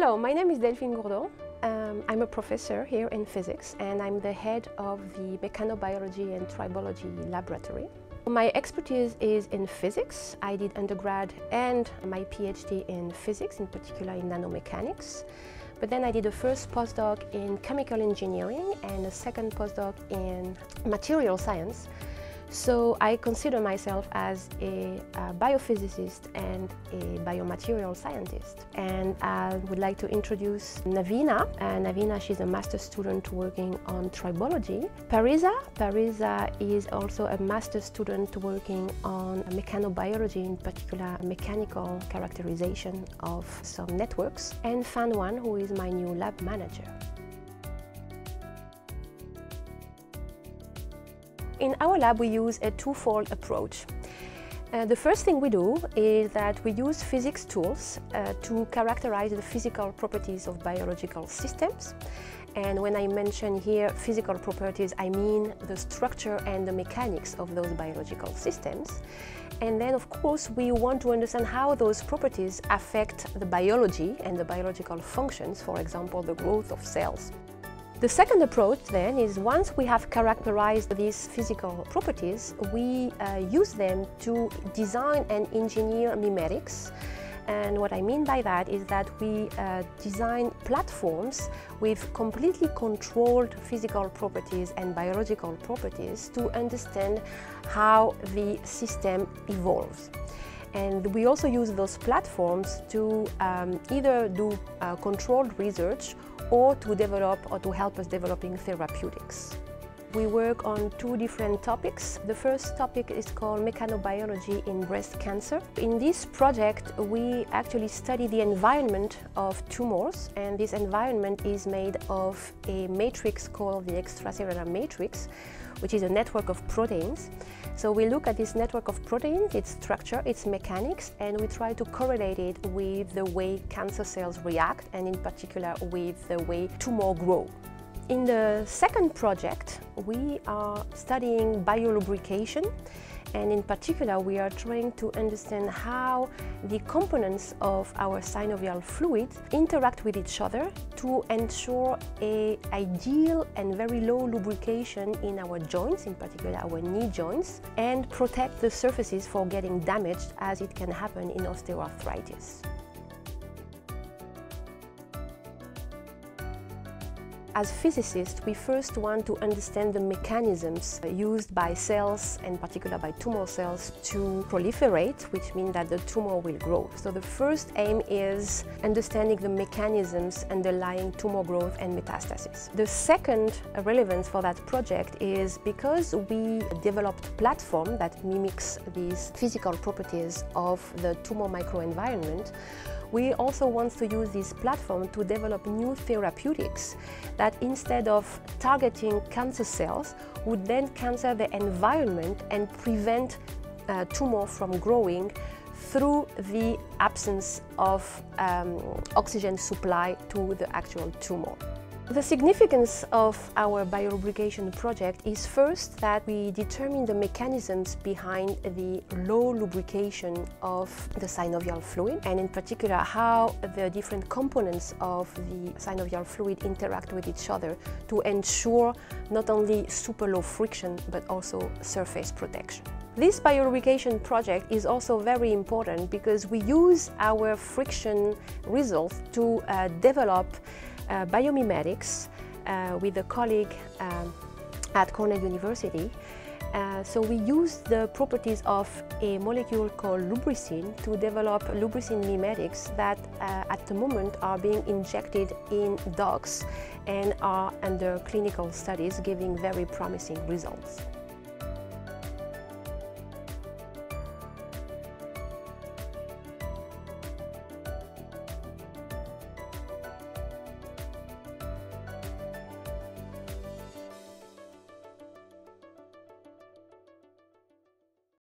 Hello, my name is Delphine Gourdon. I'm a professor here in physics and I'm the head of the mechanobiology and tribology laboratory. My expertise is in physics. I did undergrad and my PhD in physics, in particular in nanomechanics. But then I did a first postdoc in chemical engineering and a second postdoc in material science. So I consider myself as a biophysicist and a biomaterial scientist. And I would like to introduce Navina. Navina, she's a master's student working on tribology. Parisa is also a master's student working on mechanobiology, in particular mechanical characterization of some networks. And Fan-Wan, who is my new lab manager. In our lab, we use a twofold approach. The first thing we do is that we use physics tools to characterize the physical properties of biological systems. And when I mention here physical properties, I mean the structure and the mechanics of those biological systems. And then, of course, we want to understand how those properties affect the biology and the biological functions, for example, the growth of cells. The second approach then is, once we have characterized these physical properties, we use them to design and engineer mimetics. And what I mean by that is that we design platforms with completely controlled physical properties and biological properties to understand how the system evolves. And we also use those platforms to either do controlled research or to develop or to help us developing therapeutics. We work on two different topics. The first topic is called mechanobiology in breast cancer. In this project, we actually study the environment of tumors, and this environment is made of a matrix called the extracellular matrix, which is a network of proteins. So we look at this network of proteins, its structure, its mechanics, and we try to correlate it with the way cancer cells react, and in particular with the way tumors grow. In the second project, we are studying biolubrication, and in particular we are trying to understand how the components of our synovial fluid interact with each other to ensure an ideal and very low lubrication in our joints, in particular our knee joints, and protect the surfaces for getting damaged, as it can happen in osteoarthritis. As physicists, we first want to understand the mechanisms used by cells, and in particular by tumor cells, to proliferate, which means that the tumor will grow. So the first aim is understanding the mechanisms underlying tumor growth and metastasis. The second relevance for that project is because we developed a platform that mimics these physical properties of the tumor microenvironment. We also want to use this platform to develop new therapeutics that, instead of targeting cancer cells, would then cancer the environment and prevent tumor from growing through the absence of oxygen supply to the actual tumor. The significance of our biolubrication project is first that we determine the mechanisms behind the low lubrication of the synovial fluid, and in particular how the different components of the synovial fluid interact with each other to ensure not only super low friction but also surface protection. This biolubrication project is also very important because we use our friction results to develop biomimetics with a colleague at Cornell University. So we use the properties of a molecule called lubricin to develop lubricin mimetics that at the moment are being injected in dogs and are under clinical studies, giving very promising results.